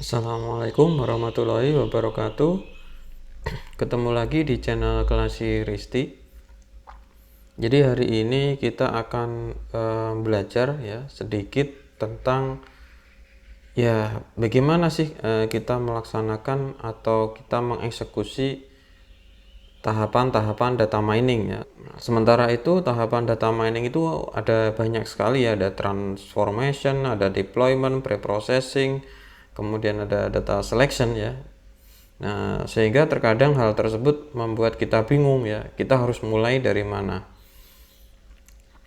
Assalamualaikum warahmatullahi wabarakatuh. Ketemu lagi di channel Kelasi Risti. Jadi hari ini kita akan belajar ya sedikit tentang ya bagaimana sih kita melaksanakan atau kita mengeksekusi tahapan-tahapan data mining ya. Sementara itu tahapan data mining itu ada banyak sekali ya, ada transformation, ada deployment, pre-processing, kemudian ada data selection ya. Nah, sehingga terkadang hal tersebut membuat kita bingung ya, kita harus mulai dari mana.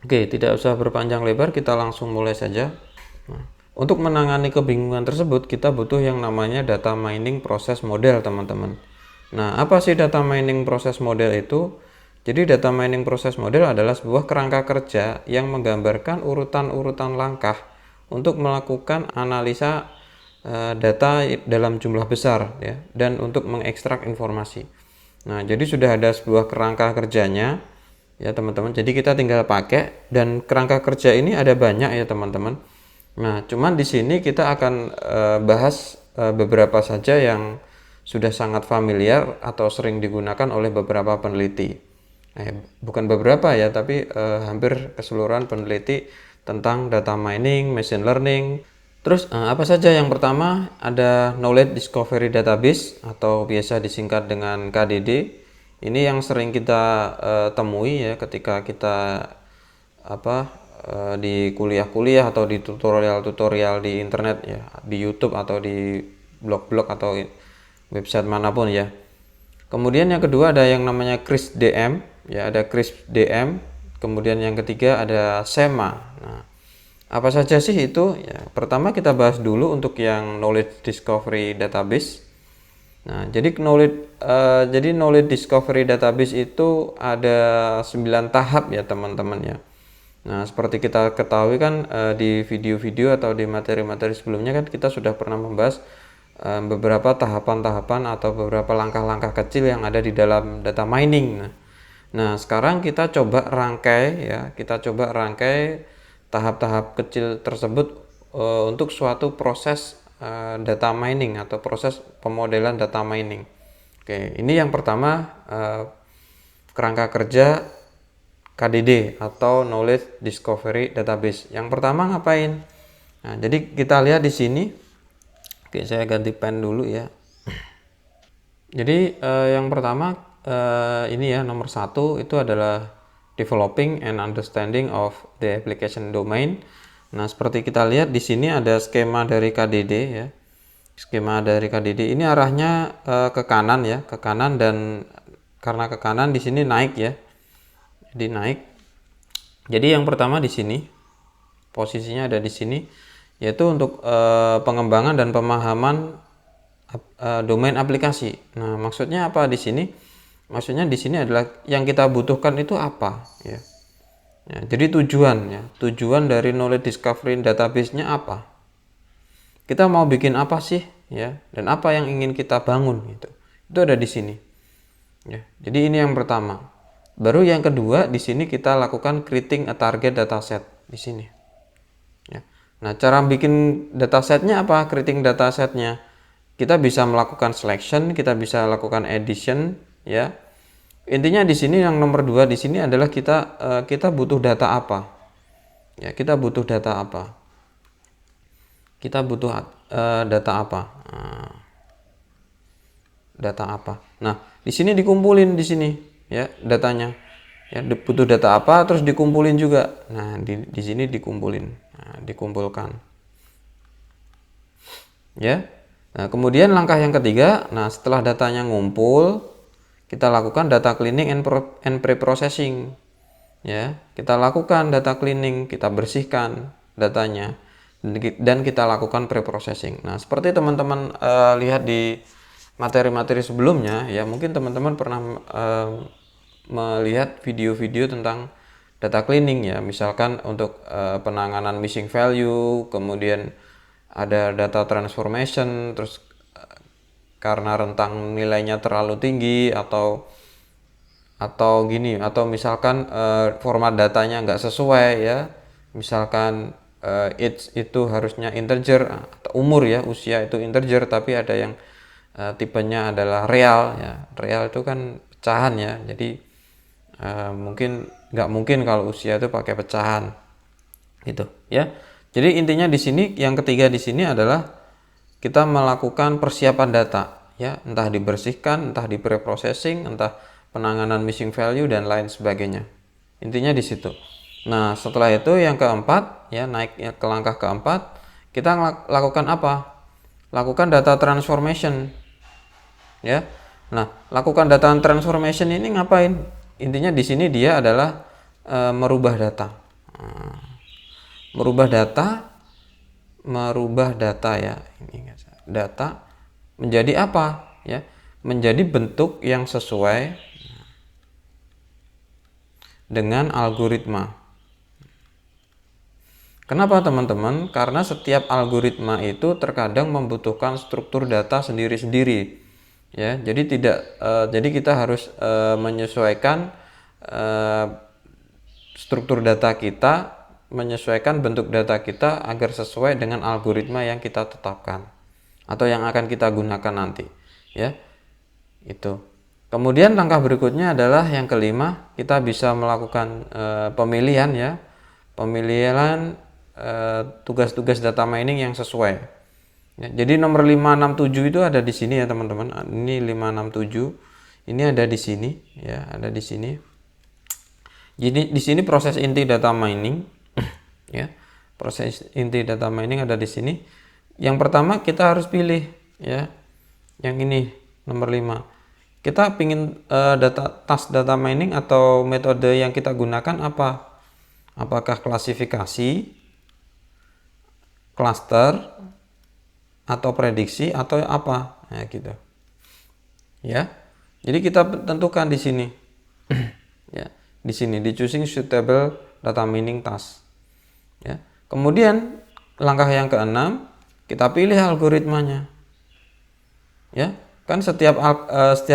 Oke, tidak usah berpanjang lebar, kita langsung mulai saja. Nah, untuk menangani kebingungan tersebut, kita butuh yang namanya data mining proses model, teman-teman. Nah, apa sih data mining proses model itu? Jadi data mining proses model adalah sebuah kerangka kerja yang menggambarkan urutan-urutan langkah untuk melakukan analisa data dalam jumlah besar ya, dan untuk mengekstrak informasi. Nah, jadi sudah ada sebuah kerangka kerjanya ya teman-teman. Jadi kita tinggal pakai, dan kerangka kerja ini ada banyak ya teman-teman. Nah, cuman di sini kita akan bahas beberapa saja yang sudah sangat familiar atau sering digunakan oleh beberapa peneliti. Bukan beberapa ya, tapi hampir keseluruhan peneliti tentang data mining, machine learning. Terus apa saja? Yang pertama ada Knowledge Discovery Database atau biasa disingkat dengan KDD. Ini yang sering kita temui ya ketika kita di kuliah-kuliah atau di tutorial-tutorial di internet ya, di YouTube atau di blog-blog atau website manapun ya. Kemudian yang kedua ada yang namanya CRISP-DM ya, ada CRISP-DM. Kemudian yang ketiga ada SEMA. Nah, apa saja sih itu? Ya, pertama kita bahas dulu untuk yang Knowledge Discovery Database. Nah, jadi knowledge discovery database itu ada 9 tahap ya teman-teman ya. Nah, seperti kita ketahui kan di video-video atau di materi-materi sebelumnya kan kita sudah pernah membahas beberapa tahapan-tahapan atau beberapa langkah-langkah kecil yang ada di dalam data mining. Nah, sekarang kita coba rangkai tahap-tahap kecil tersebut untuk suatu proses data mining atau proses pemodelan data mining. Oke, ini yang pertama kerangka kerja KDD atau Knowledge Discovery Database. Yang pertama ngapain? Nah, jadi kita lihat di sini. Oke, saya ganti pen dulu ya. Jadi yang pertama ini ya, nomor 1 itu adalah developing and understanding of the application domain. Nah, seperti kita lihat di sini ada skema dari KDD ya. Skema dari KDD ini arahnya ke kanan ya, ke kanan, dan karena ke kanan di sini naik ya. Jadi naik. Jadi yang pertama di sini posisinya ada di sini, yaitu untuk pengembangan dan pemahaman domain aplikasi. Nah, maksudnya apa di sini? Maksudnya di sini adalah yang kita butuhkan itu apa ya. Ya, jadi tujuan dari knowledge discovery database-nya apa? Kita mau bikin apa sih ya, dan apa yang ingin kita bangun gitu. Itu ada di sini. Ya, jadi ini yang pertama. Baru yang kedua di sini kita lakukan creating a target dataset di sini. Ya. Nah, cara bikin datasetnya apa? Creating datasetnya. Kita bisa melakukan selection, kita bisa lakukan addition ya. Intinya di sini yang nomor 2 di sini adalah kita butuh data apa? Ya, kita butuh data apa? Kita butuh data apa? Data apa? Nah, di sini dikumpulin di sini ya datanya. Ya, butuh data apa terus dikumpulin juga. Nah, di sini dikumpulin. Nah, dikumpulkan. Ya. Nah, kemudian langkah yang ketiga, nah setelah datanya ngumpul, kita lakukan data cleaning and pre-processing. Ya, kita lakukan data cleaning, kita bersihkan datanya, dan kita lakukan pre-processing. Nah, seperti teman-teman lihat di materi-materi sebelumnya, ya mungkin teman-teman pernah melihat video-video tentang data cleaning ya, misalkan untuk penanganan missing value, kemudian ada data transformation, terus karena rentang nilainya terlalu tinggi atau gini, atau misalkan format datanya nggak sesuai ya, misalkan age itu harusnya integer umur ya, usia itu integer, tapi ada yang tipenya adalah real ya. Real itu kan pecahan ya, jadi nggak mungkin kalau usia itu pakai pecahan gitu ya. Jadi intinya di sini yang ketiga di sini adalah kita melakukan persiapan data ya, entah dibersihkan, entah di preprocessing, entah penanganan missing value dan lain sebagainya. Intinya di situ. Nah, setelah itu yang keempat ya, naik ke langkah keempat, kita lakukan apa? Lakukan data transformation ya. Nah, lakukan data transformation ini ngapain? Intinya di sini dia adalah merubah data. Merubah data ya. Ini data menjadi apa ya? Menjadi bentuk yang sesuai dengan algoritma. Kenapa teman-teman? Karena setiap algoritma itu terkadang membutuhkan struktur data sendiri-sendiri. Ya, jadi kita harus menyesuaikan struktur data kita, menyesuaikan bentuk data kita agar sesuai dengan algoritma yang kita tetapkan atau yang akan kita gunakan nanti. Ya, itu. Kemudian langkah berikutnya adalah yang kelima, kita bisa melakukan pemilihan ya, pemilihan tugas-tugas data mining yang sesuai. Ya, jadi nomor 567 itu ada di sini ya teman-teman. Ini 567. Ini ada di sini ya, ada di sini. Jadi di sini proses inti data mining ya. Proses inti data mining ada di sini. Yang pertama kita harus pilih ya. Yang ini nomor 5. Kita pingin task data mining atau metode yang kita gunakan apa? Apakah klasifikasi, cluster, atau prediksi, atau apa? Nah, gitu. Ya. Jadi kita tentukan di sini. Ya, di sini di choosing suitable data mining task. Ya. Kemudian langkah yang keenam, kita pilih algoritmanya. Ya, kan setiap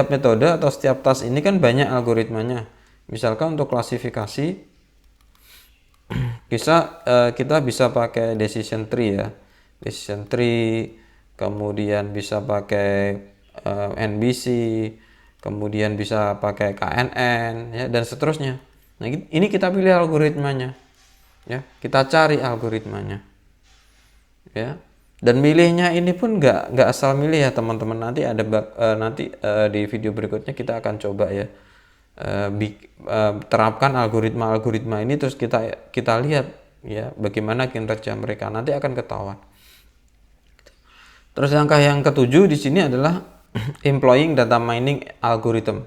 metode atau setiap task ini kan banyak algoritmanya. Misalkan untuk klasifikasi kita bisa pakai decision tree ya, decision tree, kemudian bisa pakai NBC, kemudian bisa pakai KNN ya, dan seterusnya. Nah, ini kita pilih algoritmanya ya, kita cari algoritmanya ya, dan milihnya ini pun nggak asal milih ya teman-teman. Nanti ada di video berikutnya kita akan coba ya, terapkan algoritma ini, terus kita lihat ya bagaimana kinerja mereka, nanti akan ketahuan. Terus langkah yang ketujuh di sini adalah employing data mining algorithm.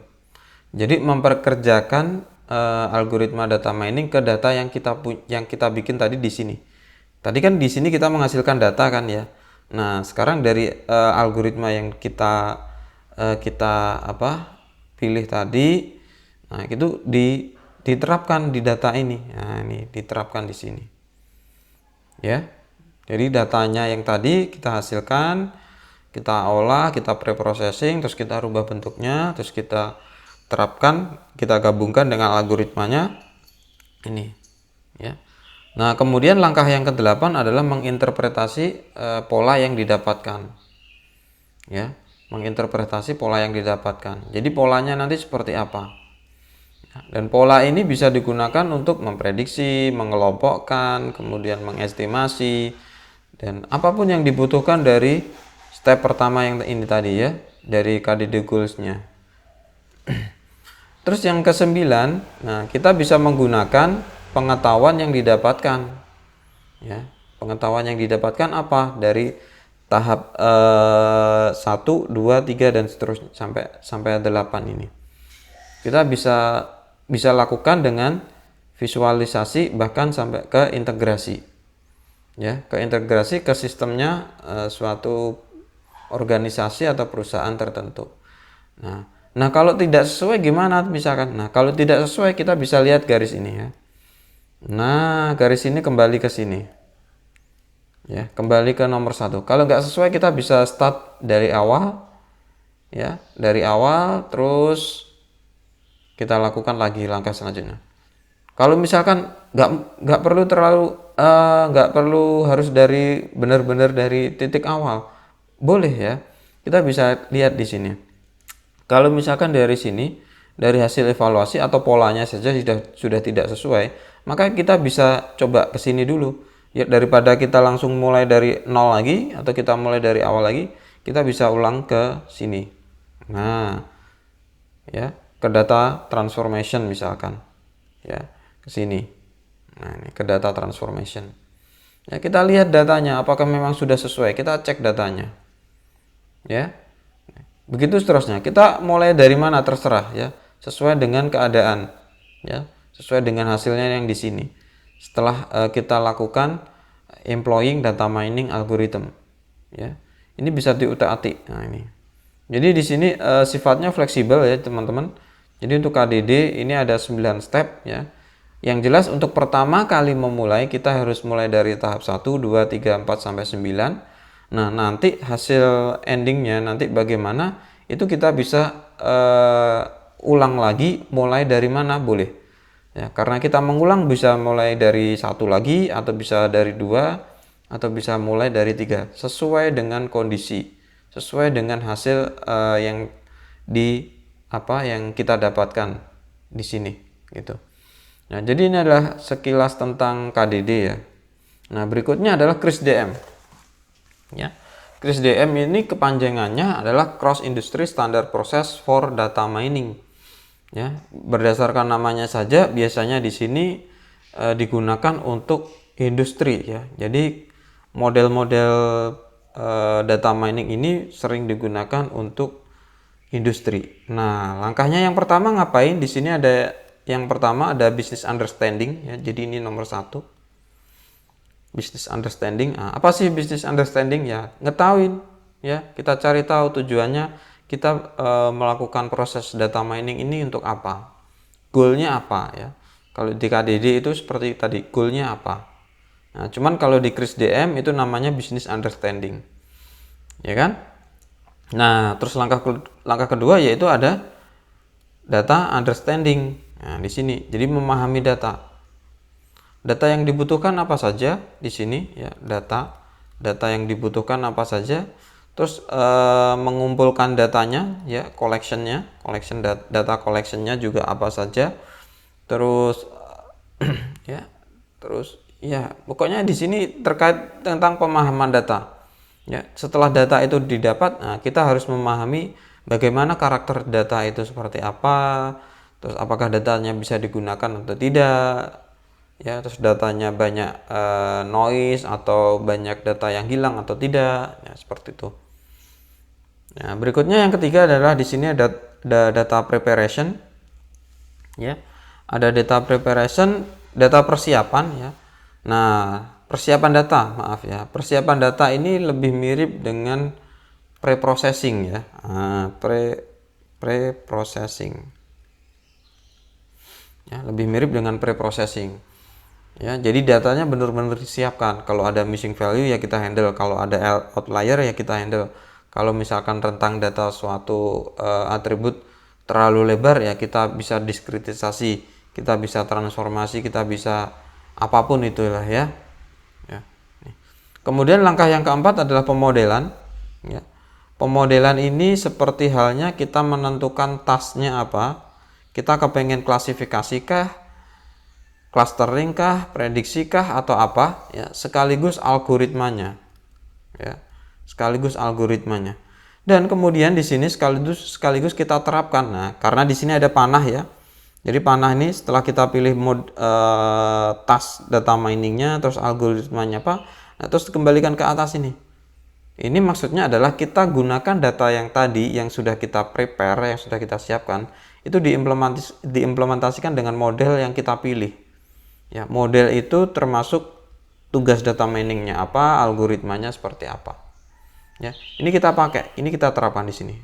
Jadi memperkerjakan algoritma data mining ke data yang kita bikin tadi di sini. Tadi kan di sini kita menghasilkan data kan ya. Nah, sekarang dari algoritma yang kita pilih tadi, nah itu diterapkan di data ini. Nah, ini diterapkan di sini. Ya. Jadi datanya yang tadi kita hasilkan, kita olah, kita preprocessing, terus kita rubah bentuknya, terus kita terapkan, kita gabungkan dengan algoritmanya ini, ya. Nah, kemudian langkah yang ke-8 adalah menginterpretasi pola yang didapatkan. Ya, menginterpretasi pola yang didapatkan. Jadi polanya nanti seperti apa? Dan pola ini bisa digunakan untuk memprediksi, mengelompokkan, kemudian mengestimasi, dan apapun yang dibutuhkan dari step pertama yang ini tadi ya, dari KDD goals-nya. Terus yang ke-9, nah kita bisa menggunakan pengetahuan yang didapatkan. Ya, pengetahuan yang didapatkan apa? Dari tahap 1, 2, 3 dan seterusnya sampai 8 ini. Kita bisa lakukan dengan visualisasi, bahkan sampai ke integrasi. Ya, ke integrasi ke sistemnya suatu organisasi atau perusahaan tertentu. Nah, kalau tidak sesuai gimana misalkan? Nah, kalau tidak sesuai kita bisa lihat garis ini ya. Nah, garis ini kembali ke sini. Ya, kembali ke nomor 1. Kalau nggak sesuai kita bisa start dari awal. Ya, dari awal terus kita lakukan lagi langkah selanjutnya. Kalau misalkan nggak perlu terlalu Nggak perlu harus dari benar-benar dari titik awal. Boleh ya. Kita bisa lihat di sini. Kalau misalkan dari sini, dari hasil evaluasi atau polanya saja sudah tidak sesuai, maka kita bisa coba ke sini dulu. Ya, daripada kita langsung mulai dari nol lagi atau kita mulai dari awal lagi, kita bisa ulang ke sini. Nah, ya, ke data transformation misalkan. Ya, ke sini. Nah, ini ke data transformation. Ya, kita lihat datanya apakah memang sudah sesuai. Kita cek datanya. Ya. Begitu seterusnya. Kita mulai dari mana terserah ya, sesuai dengan keadaan ya, sesuai dengan hasilnya yang di sini. Setelah kita lakukan employing data mining algorithm ya. Ini bisa diutak-atik. Nah, ini. Jadi di sini sifatnya fleksibel ya, teman-teman. Jadi untuk KDD ini ada 9 step ya. Yang jelas untuk pertama kali memulai kita harus mulai dari tahap 1, 2, 3, 4 sampai 9. Nah, nanti hasil endingnya nanti bagaimana itu kita bisa ulang lagi, mulai dari mana boleh ya, karena kita mengulang bisa mulai dari satu lagi atau bisa dari dua atau bisa mulai dari tiga sesuai dengan kondisi, sesuai dengan hasil yang kita dapatkan di sini gitu. Nah, jadi ini adalah sekilas tentang KDD ya. Nah, berikutnya adalah CRISDM. Ya, CRISDM ini kepanjangannya adalah Cross Industry Standard Process for Data Mining. Ya, berdasarkan namanya saja biasanya di sini digunakan untuk industri ya. Jadi model-model data mining ini sering digunakan untuk industri. Nah, langkahnya yang pertama ngapain? Di sini ada yang pertama ada business understanding ya. Jadi ini nomor 1. Business understanding. Nah, apa sih business understanding ya? Ngetahuin ya, kita cari tahu tujuannya kita melakukan proses data mining ini untuk apa? Goalnya apa ya? Kalau di KDD itu seperti tadi, goalnya apa? Nah, cuman kalau di CRISDM itu namanya business understanding. Ya kan? Nah, terus langkah kedua yaitu ada data understanding. Nah, di sini jadi memahami data. Data yang dibutuhkan apa saja di sini ya, data yang dibutuhkan apa saja, terus mengumpulkan datanya ya, collection data collectionnya juga apa saja, terus pokoknya di sini terkait tentang pemahaman data ya. Setelah data itu didapat, nah, kita harus memahami bagaimana karakter data itu seperti apa, terus apakah datanya bisa digunakan atau tidak ya, terus datanya banyak noise atau banyak data yang hilang atau tidak ya, seperti itu. Nah, berikutnya yang ketiga adalah di sini ada data preparation ya, ada data preparation, data persiapan ya. Nah, persiapan data ini lebih mirip dengan pre-processing ya. Pre-processing ya, lebih mirip dengan pre-processing. Ya, jadi datanya benar-benar disiapkan. Kalau ada missing value ya kita handle, kalau ada outlier ya kita handle. Kalau misalkan rentang data suatu atribut terlalu lebar ya kita bisa diskritisasi, kita bisa transformasi, kita bisa apapun itulah ya. Ya. Kemudian langkah yang keempat adalah pemodelan. Ya. Pemodelan ini seperti halnya kita menentukan tasknya apa. Kita kepengen klasifikasi kah, clustering kah, prediksi kah, atau apa ya, sekaligus algoritmanya ya, dan kemudian di sini sekaligus kita terapkan. Nah, karena di sini ada panah ya, jadi panah ini setelah kita pilih mode task data miningnya, terus algoritmanya apa, nah, terus kembalikan ke atas ini maksudnya adalah kita gunakan data yang tadi yang sudah kita prepare, yang sudah kita siapkan, itu diimplementasikan dengan model yang kita pilih. Ya, model itu termasuk tugas data miningnya apa, algoritmanya seperti apa. Ya, ini kita pakai, ini kita terapkan di sini.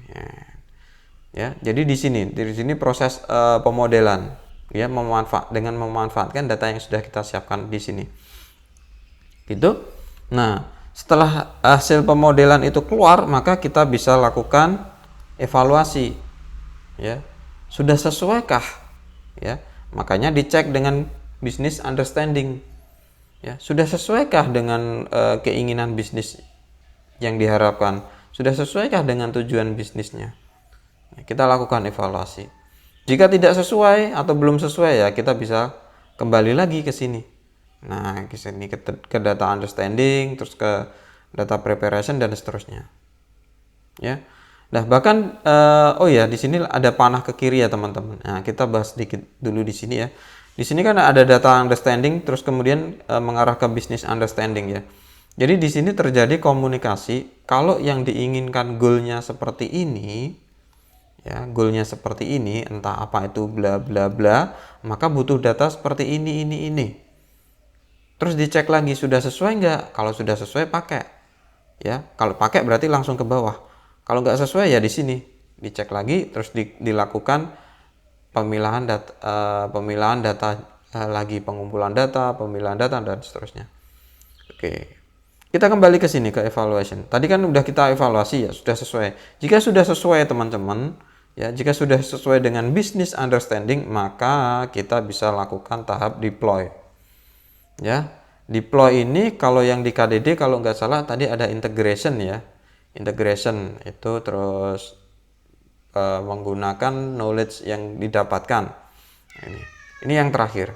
Ya, jadi di sini proses pemodelan, ya, dengan memanfaatkan data yang sudah kita siapkan di sini. Gitu. Nah, setelah hasil pemodelan itu keluar, maka kita bisa lakukan evaluasi. Ya, sudah sesuaikah? Ya, makanya dicek dengan business understanding Ya, sudah sesuaikah dengan keinginan bisnis yang diharapkan? Sudah sesuaikah dengan tujuan bisnisnya? Nah, kita lakukan evaluasi. Jika tidak sesuai atau belum sesuai, ya kita bisa kembali lagi ke sini. Nah, ke sini ke data understanding, terus ke data preparation dan seterusnya. Ya. Nah, bahkan oh ya, di sini ada panah ke kiri ya, teman-teman. Nah, kita bahas sedikit dulu di sini ya. Di sini kan ada data understanding, terus kemudian mengarah ke business understanding ya. Jadi di sini terjadi komunikasi. Kalau yang diinginkan goalnya seperti ini, ya, goalnya seperti ini, entah apa itu bla bla bla, maka butuh data seperti ini. Terus dicek lagi sudah sesuai nggak? Kalau sudah sesuai pakai, ya. Kalau pakai berarti langsung ke bawah. Kalau nggak sesuai ya di sini dicek lagi, terus dilakukan pemilahan data lagi, pengumpulan data, pemilahan data dan seterusnya. Oke. Kita kembali ke sini ke evaluation. Tadi kan udah kita evaluasi ya, sudah sesuai. Jika sudah sesuai teman-teman, ya, jika sudah sesuai dengan business understanding, maka kita bisa lakukan tahap deploy. Ya, deploy ini kalau yang di KDD kalau nggak salah tadi ada integration ya. Integration itu terus menggunakan knowledge yang didapatkan. Ini yang terakhir.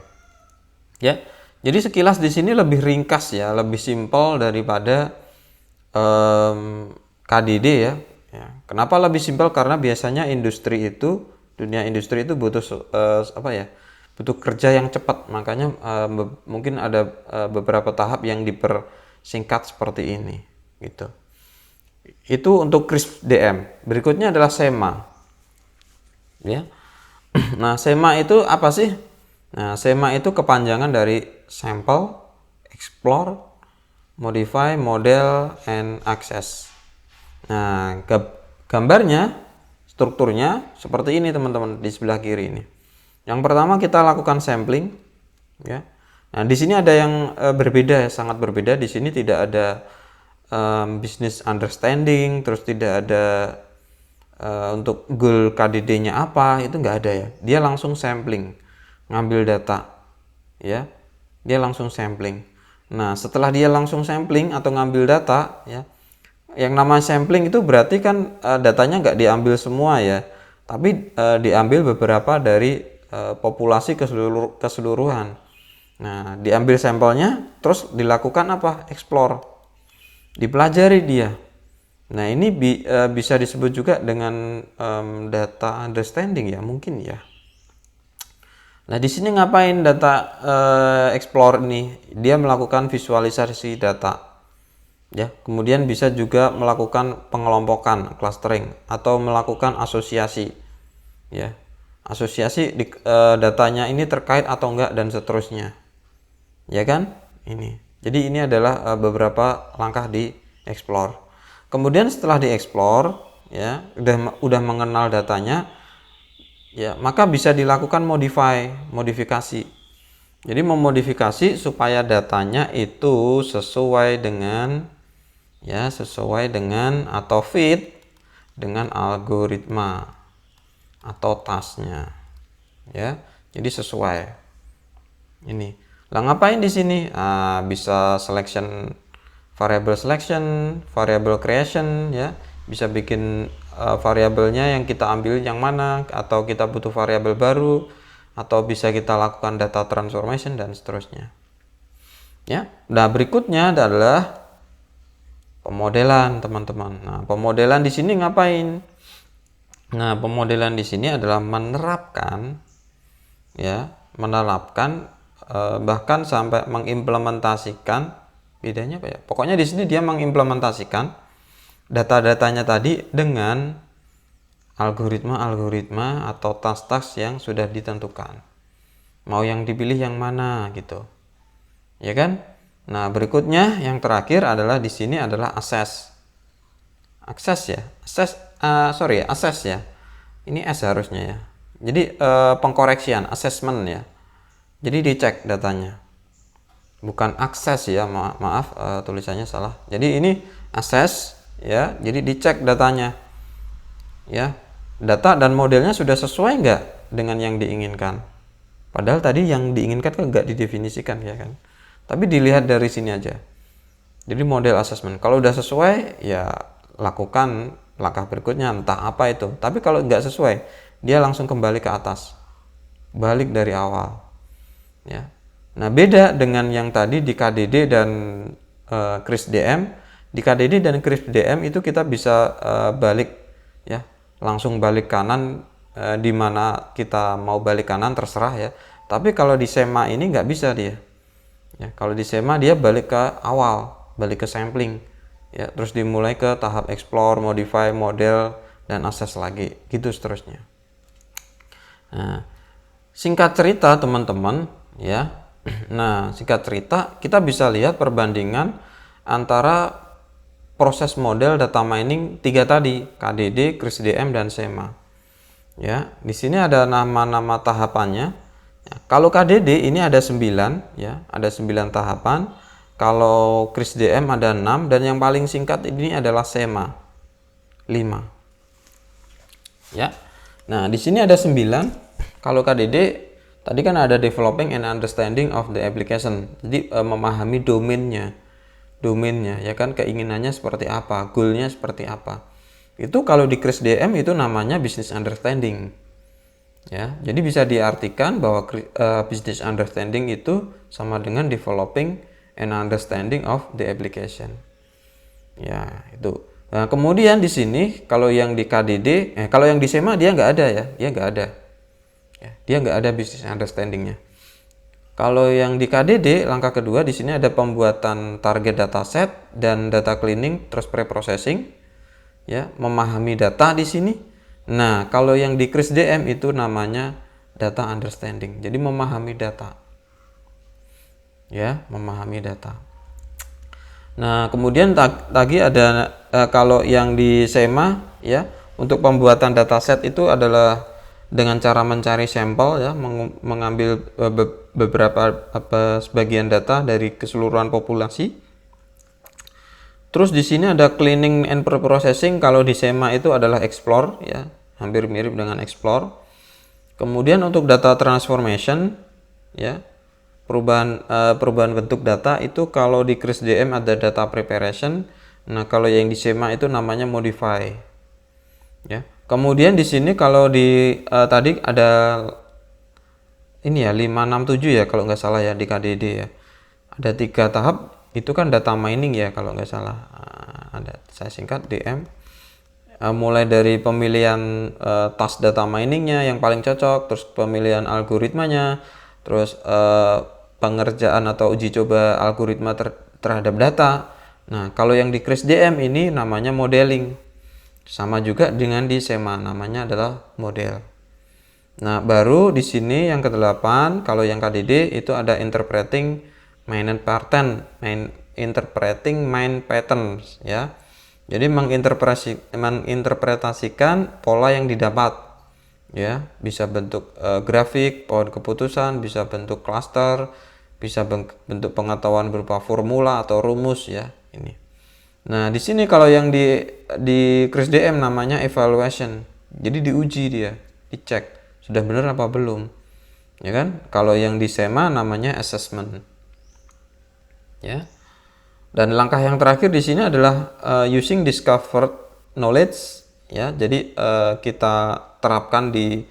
Ya. Jadi sekilas di sini lebih ringkas ya, lebih simpel daripada KDD ya. Ya. Kenapa lebih simpel? Karena biasanya dunia industri itu butuh apa ya? Butuh kerja yang cepat. Makanya mungkin ada beberapa tahap yang dipersingkat seperti ini, gitu. Itu untuk CRISP DM. Berikutnya adalah SEMA. Ya. Nah, SEMA itu apa sih? Nah, SEMA itu kepanjangan dari Sample, Explore, Modify, Model, and Access. Nah, gambarnya, strukturnya seperti ini teman-teman di sebelah kiri ini. Yang pertama kita lakukan sampling, ya. Nah, di sini ada yang berbeda, sangat berbeda. Di sini tidak ada business understanding, terus tidak ada untuk goal KDD-nya apa, itu nggak ada ya. Dia langsung sampling, ngambil data, ya. Dia langsung sampling. Nah, setelah dia langsung sampling atau ngambil data, ya, yang namanya sampling itu berarti kan datanya nggak diambil semua ya, tapi diambil beberapa dari populasi keseluruhan. Nah, diambil sampelnya, terus dilakukan apa? Explore, dipelajari dia. Nah, ini bisa disebut juga dengan data understanding ya, mungkin ya. Nah, di sini ngapain data explore ini? Dia melakukan visualisasi data. Ya, kemudian bisa juga melakukan pengelompokan, clustering, atau melakukan asosiasi. Ya. Asosiasi datanya ini terkait atau enggak dan seterusnya. Ya kan? Ini. Jadi ini adalah beberapa langkah di explore. Kemudian setelah di explore, ya, udah mengenal datanya, ya, maka bisa dilakukan modifikasi. Jadi memodifikasi supaya datanya itu sesuai dengan atau fit dengan algoritma atau tasknya, ya. Jadi sesuai. Ini. Lah ngapain di sini? Bisa variable selection, variable creation, ya. Bisa bikin variabelnya yang kita ambil yang mana, atau kita butuh variabel baru, atau bisa kita lakukan data transformation dan seterusnya. Ya. Nah, berikutnya adalah pemodelan, teman-teman. Nah, pemodelan di sini ngapain? Nah, pemodelan di sini adalah menerapkan bahkan sampai mengimplementasikan. Bedanya apa ya? Pokoknya di sini dia mengimplementasikan data-datanya tadi dengan algoritma atau task-task yang sudah ditentukan. Mau yang dipilih yang mana gitu. Ya kan? Nah, berikutnya yang terakhir adalah di sini adalah assess ya. Ini S harusnya ya. Jadi pengkoreksian, assessment ya. Jadi dicek datanya. Bukan akses ya, maaf tulisannya salah. Jadi ini assess ya. Jadi dicek datanya. Ya. Data dan modelnya sudah sesuai nggak dengan yang diinginkan? Padahal tadi yang diinginkan kan nggak didefinisikan ya kan. Tapi dilihat dari sini aja. Jadi model assessment. Kalau udah sesuai, ya lakukan langkah berikutnya, entah apa itu. Tapi kalau nggak sesuai, dia langsung kembali ke atas. Balik dari awal. Ya. Nah, beda dengan yang tadi di KDD dan Kris DM. Di KDD dan Kris DM itu kita bisa balik, ya, langsung balik kanan, di mana kita mau balik kanan terserah ya. Tapi kalau di SEMA ini nggak bisa dia. Ya, kalau di SEMA dia balik ke awal, balik ke sampling, ya, terus dimulai ke tahap explore, modify, model, dan assess lagi, gitu seterusnya. Nah, singkat cerita teman-teman, ya. Nah, singkat cerita kita bisa lihat perbandingan antara proses model data mining 3 tadi, KDD, Kris DM, dan SEMA. Ya, di sini ada nama-nama tahapannya. Ya, kalau KDD ini ada 9, ya, ada 9 tahapan. Kalau Kris DM ada 6, dan yang paling singkat ini adalah SEMA 5. Ya. Nah, di sini ada 9. Kalau KDD tadi kan ada developing and understanding of the application. Jadi memahami domainnya, ya kan, keinginannya seperti apa, goalnya seperti apa. Itu kalau di Kris DM itu namanya business understanding. Ya, jadi bisa diartikan bahwa business understanding itu sama dengan developing and understanding of the application. Ya, itu. Nah, kemudian di sini kalau yang di KDD, kalau yang di SEMA dia nggak ada ya, dia nggak ada. Ya, dia nggak ada business understandingnya. Kalau yang di KDD, langkah kedua di sini ada pembuatan target dataset dan data cleaning, terus pre-processing, ya, memahami data di sini. Nah, kalau yang di Kris DM itu namanya data understanding. Jadi memahami data. Ya, memahami data. Nah, kemudian lagi ada kalau yang di SEMA, ya, untuk pembuatan dataset itu adalah dengan cara mencari sampel, ya, mengambil beberapa sebagian data dari keseluruhan populasi. Terus di sini ada cleaning and pre-processing. Kalau di SEMA itu adalah explore, ya, hampir mirip dengan explore. Kemudian untuk data transformation, ya, perubahan bentuk data itu kalau di Kris DM ada data preparation. Nah, kalau yang di SEMA itu namanya modify. Ya. Kemudian di sini kalau di tadi ada ini ya 567 ya kalau nggak salah ya di KDD ya. Ada 3 tahap, itu kan data mining ya kalau nggak salah. Ada, saya singkat DM. Mulai dari pemilihan task data miningnya yang paling cocok, terus pemilihan algoritmanya, terus pengerjaan atau uji coba algoritma terhadap data. Nah, kalau yang di Kris DM ini namanya modeling. Sama juga dengan di SEMA, namanya adalah model. Nah, baru di sini yang ke-8, kalau yang KDD itu ada interpreting main patterns, ya. Jadi menginterpretasikan pola yang didapat, ya. Bisa bentuk grafik, pohon keputusan, bisa bentuk cluster, bisa bentuk pengetahuan berupa formula atau rumus, ya, ini. Nah, di sini kalau yang di Kris DM namanya evaluation. Jadi diuji dia, dicek sudah benar apa belum. Ya kan? Kalau yang di SEMA namanya assessment. Ya. Dan langkah yang terakhir di sini adalah using discovered knowledge, ya. Jadi kita terapkan di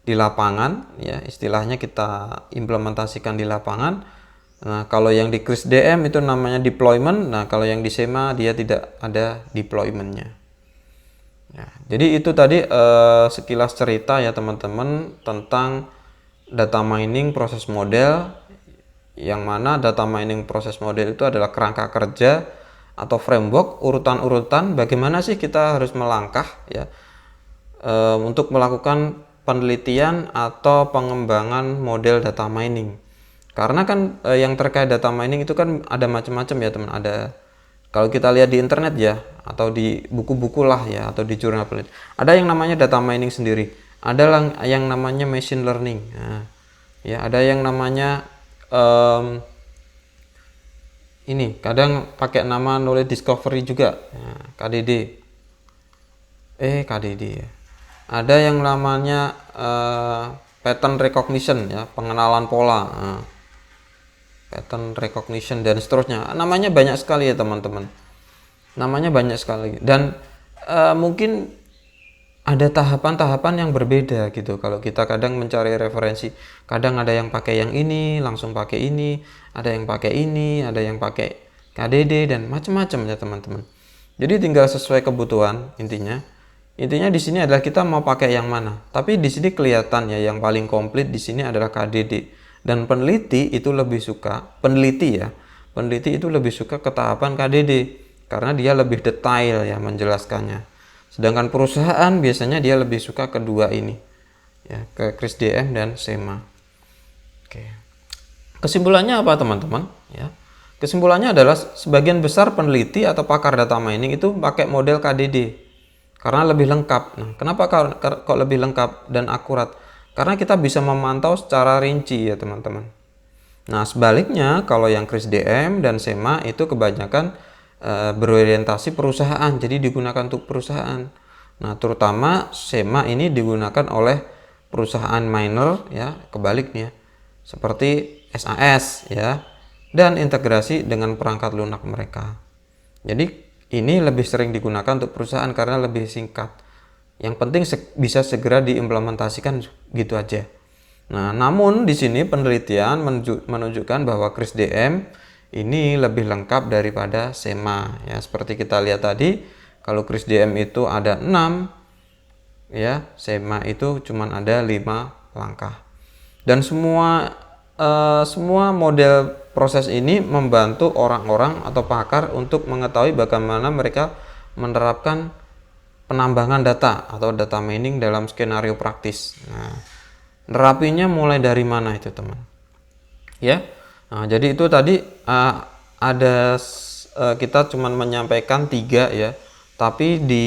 lapangan, ya. Istilahnya kita implementasikan di lapangan. Nah, kalau yang di Kris DM itu namanya deployment. Nah, kalau yang di SEMA dia tidak ada deploymentnya. Ya, jadi itu tadi sekilas cerita ya teman-teman tentang data mining proses model, yang mana data mining proses model itu adalah kerangka kerja atau framework urutan-urutan bagaimana sih kita harus melangkah, ya, untuk melakukan penelitian atau pengembangan model data mining. Karena kan yang terkait data mining itu kan ada macam-macam ya teman. Ada, kalau kita lihat di internet ya, atau di buku-buku lah ya, atau di jurnal penelitian, ada yang namanya data mining sendiri, ada yang namanya machine learning. Nah, ya, ada yang namanya ini kadang pakai nama knowledge discovery juga, nah, KDD. KDD ya. Ada yang namanya pattern recognition, ya, pengenalan pola. Nah, pattern recognition dan seterusnya. Namanya banyak sekali ya teman-teman. Namanya banyak sekali dan mungkin ada tahapan-tahapan yang berbeda gitu. Kalau kita kadang mencari referensi, kadang ada yang pakai yang ini, langsung pakai ini, ada yang pakai ini, ada yang pakai KDD dan macam-macam ya teman-teman. Jadi tinggal sesuai kebutuhan intinya. Intinya di sini adalah kita mau pakai yang mana. Tapi di sini kelihatan ya yang paling komplit di sini adalah KDD. Dan peneliti itu lebih suka, peneliti itu lebih suka ke tahapan KDD karena dia lebih detail ya menjelaskannya. Sedangkan perusahaan biasanya dia lebih suka kedua ini, ya, ke KrisDM dan SEMA. Oke. Kesimpulannya apa teman-teman? Ya. Kesimpulannya adalah sebagian besar peneliti atau pakar data mining itu pakai model KDD karena lebih lengkap. Nah, kenapa kok lebih lengkap dan akurat? Karena kita bisa memantau secara rinci ya teman-teman. Nah, sebaliknya kalau yang KrisDM dan SEMA itu kebanyakan berorientasi perusahaan, jadi digunakan untuk perusahaan. Nah, terutama SEMA ini digunakan oleh perusahaan miner ya, kebaliknya seperti SAS ya, dan integrasi dengan perangkat lunak mereka. Jadi ini lebih sering digunakan untuk perusahaan karena lebih singkat. Yang penting bisa segera diimplementasikan gitu aja. Nah, namun di sini penelitian menunjukkan bahwa KrisDM ini lebih lengkap daripada SEMA ya. Seperti kita lihat tadi, kalau KrisDM itu ada 6 ya, SEMA itu cuma ada 5 langkah. Dan semua model proses ini membantu orang-orang atau pakar untuk mengetahui bagaimana mereka menerapkan penambangan data atau data mining dalam skenario praktis. Nah, nerapinya mulai dari mana itu teman? Ya, nah, jadi itu tadi kita cuma menyampaikan 3 ya, tapi di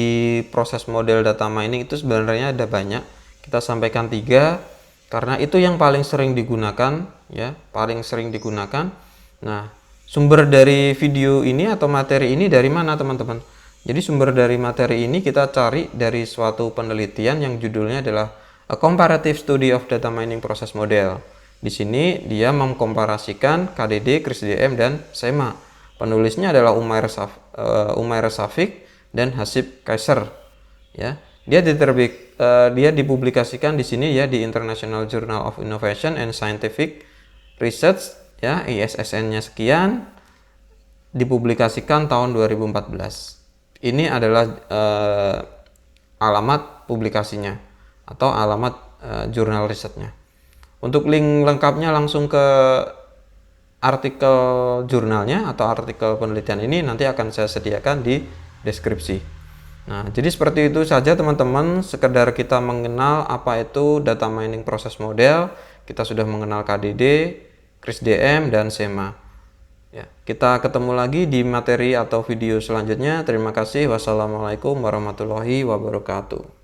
proses model data mining itu sebenarnya ada banyak. Kita sampaikan 3 karena itu yang paling sering digunakan ya, paling sering digunakan. Nah, sumber dari video ini atau materi ini dari mana teman-teman? Jadi sumber dari materi ini kita cari dari suatu penelitian yang judulnya adalah A Comparative Study of Data Mining Process Model. Di sini dia memkomparasikan KDD, KrisDM, dan SEMA. Penulisnya adalah Umair Safik dan Hasib Kaiser. Ya, dia dipublikasikan di sini ya di International Journal of Innovation and Scientific Research ya, ISSN-nya sekian, dipublikasikan tahun 2014. Ini adalah alamat publikasinya atau alamat jurnal risetnya. Untuk link lengkapnya langsung ke artikel jurnalnya atau artikel penelitian ini nanti akan saya sediakan di deskripsi. Nah, jadi seperti itu saja teman-teman, sekedar kita mengenal apa itu data mining proses model, kita sudah mengenal KDD, KrisDM, dan SEMA. Ya, kita ketemu lagi di materi atau video selanjutnya. Terima kasih. Wassalamualaikum warahmatullahi wabarakatuh.